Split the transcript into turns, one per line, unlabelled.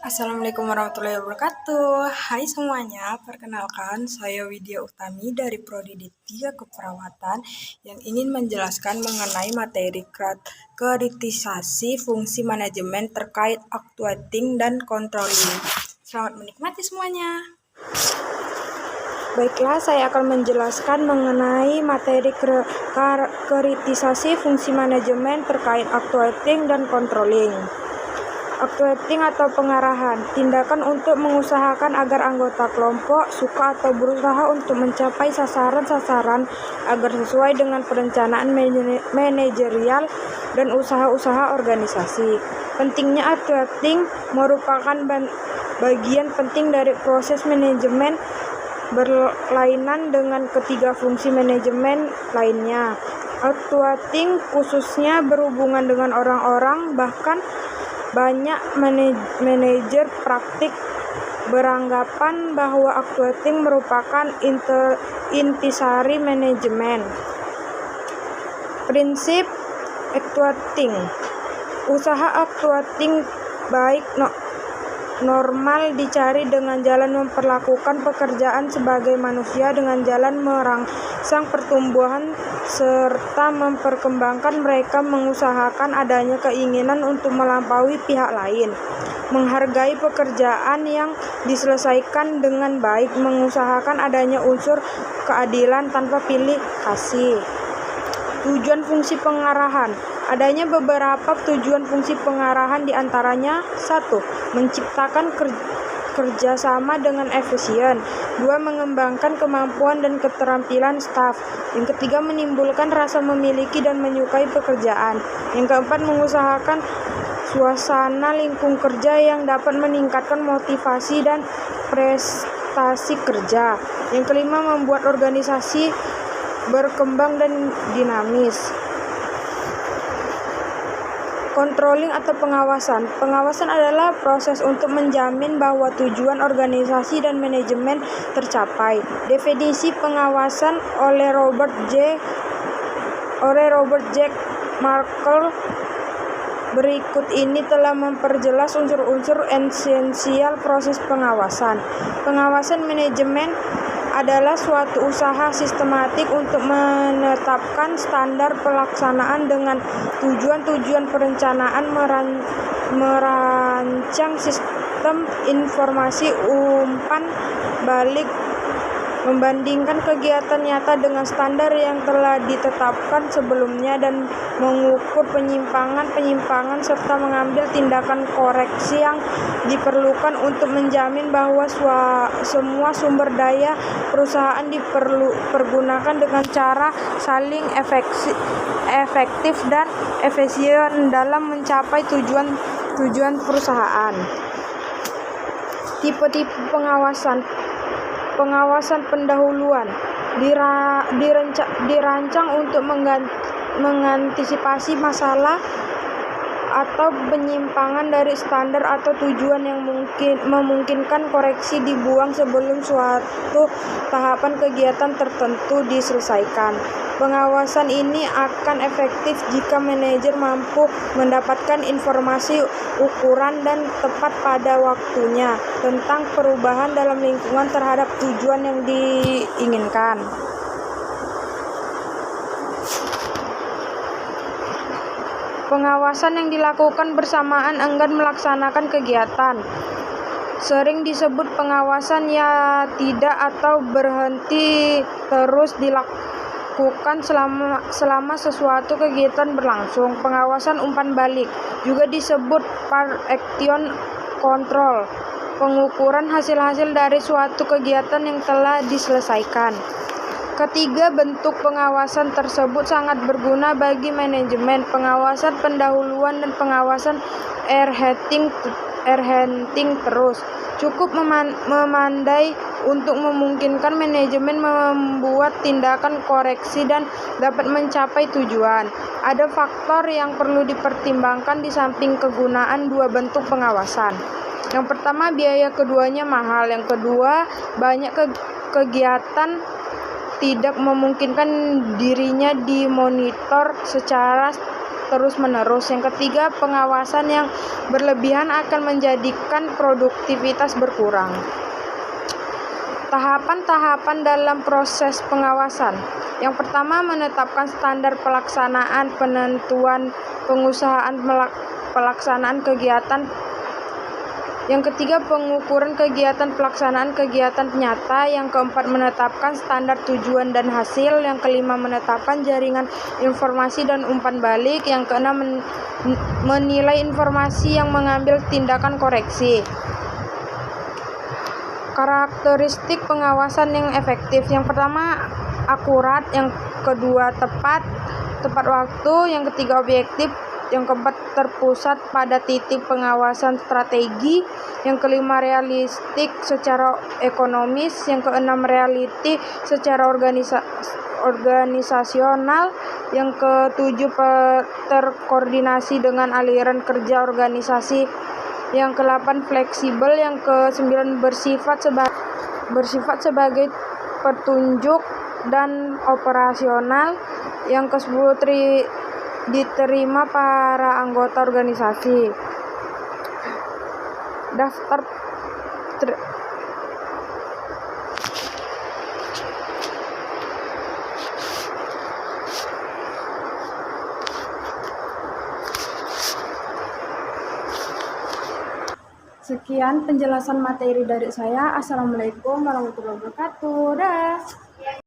Assalamualaikum warahmatullahi wabarakatuh. Hai semuanya, perkenalkan saya Widya Utami dari Prodi D3 Keperawatan yang ingin menjelaskan mengenai materi kritisasi fungsi manajemen terkait actuating dan controlling. Selamat menikmati semuanya. Baiklah, saya akan menjelaskan mengenai materi kritisasi fungsi manajemen terkait actuating dan controlling. Actuating atau pengarahan, tindakan untuk mengusahakan agar anggota kelompok suka atau berusaha untuk mencapai sasaran-sasaran agar sesuai dengan perencanaan manajerial dan usaha-usaha organisasi. Pentingnya actuating merupakan bagian penting dari proses manajemen berlainan dengan ketiga fungsi manajemen lainnya. Actuating khususnya berhubungan dengan orang-orang, bahkan banyak manajer praktik beranggapan bahwa actuating merupakan intisari manajemen. Prinsip actuating. Usaha actuating baik normal dicari dengan jalan memperlakukan pekerjaan sebagai manusia dengan jalan merangsang pertumbuhan serta memperkembangkan mereka, mengusahakan adanya keinginan untuk melampaui pihak lain, menghargai pekerjaan yang diselesaikan dengan baik, mengusahakan adanya unsur keadilan tanpa pilih kasih. Tujuan fungsi pengarahan. Adanya beberapa tujuan fungsi pengarahan, diantaranya 1. Menciptakan kerjasama dengan efisien. 2. Mengembangkan kemampuan dan keterampilan staf. Yang ketiga, menimbulkan rasa memiliki dan menyukai pekerjaan. Yang keempat, mengusahakan suasana lingkung kerja yang dapat meningkatkan motivasi dan prestasi kerja. Yang kelima, membuat organisasi berkembang dan dinamis. Controlling atau pengawasan. Pengawasan adalah proses untuk menjamin bahwa tujuan organisasi dan manajemen tercapai. Definisi pengawasan oleh Robert J. Markle berikut ini telah memperjelas unsur-unsur esensial proses pengawasan. Pengawasan manajemen adalah suatu usaha sistematik untuk menetapkan standar pelaksanaan dengan tujuan-tujuan perencanaan, merancang sistem informasi umpan balik, membandingkan kegiatan nyata dengan standar yang telah ditetapkan sebelumnya, dan mengukur penyimpangan serta mengambil tindakan koreksi yang diperlukan untuk menjamin bahwa semua sumber daya perusahaan dipergunakan dengan cara saling efektif dan efisien dalam mencapai tujuan perusahaan. Tipe-tipe pengawasan. Pengawasan pendahuluan dirancang untuk mengantisipasi masalah atau penyimpangan dari standar atau tujuan yang memungkinkan koreksi dibuang sebelum suatu tahapan kegiatan tertentu diselesaikan. Pengawasan ini akan efektif jika manajer mampu mendapatkan informasi ukuran dan tepat pada waktunya tentang perubahan dalam lingkungan terhadap tujuan yang diinginkan. Pengawasan yang dilakukan bersamaan enggan melaksanakan kegiatan sering disebut pengawasan ya tidak atau berhenti terus dilakukan selama sesuatu kegiatan berlangsung. Pengawasan umpan balik juga disebut par action control, pengukuran hasil-hasil dari suatu kegiatan yang telah diselesaikan. Ketiga bentuk pengawasan tersebut sangat berguna bagi manajemen: pengawasan pendahuluan dan pengawasan early terus. Cukup memandai untuk memungkinkan manajemen membuat tindakan koreksi dan dapat mencapai tujuan. Ada faktor yang perlu dipertimbangkan di samping kegunaan dua bentuk pengawasan. Yang pertama, biaya keduanya mahal. Yang kedua, banyak kegiatan tidak memungkinkan dirinya dimonitor secara terus-menerus. Yang ketiga, pengawasan yang berlebihan akan menjadikan produktivitas berkurang. Tahapan-tahapan dalam proses pengawasan. Yang pertama, menetapkan standar pelaksanaan, penentuan pengusahaan pelaksanaan kegiatan. Yang ketiga, pengukuran kegiatan pelaksanaan kegiatan nyata. Yang keempat, menetapkan standar tujuan dan hasil. Yang kelima, menetapkan jaringan informasi dan umpan balik. Yang keenam, menilai informasi yang mengambil tindakan koreksi. Karakteristik pengawasan yang efektif. Yang pertama, akurat. Yang kedua, tepat waktu. Yang ketiga, objektif. Yang keempat, terpusat pada titik pengawasan strategi. Yang kelima, realistik secara ekonomis. Yang keenam, reality secara organisasional. Yang ketujuh, terkoordinasi dengan aliran kerja organisasi. Yang ke-8, fleksibel. Yang ke-9, bersifat sebagai petunjuk dan operasional. Yang ke-10, diterima para anggota organisasi. Sekian penjelasan materi dari saya. Assalamualaikum warahmatullahi wabarakatuh. Dah.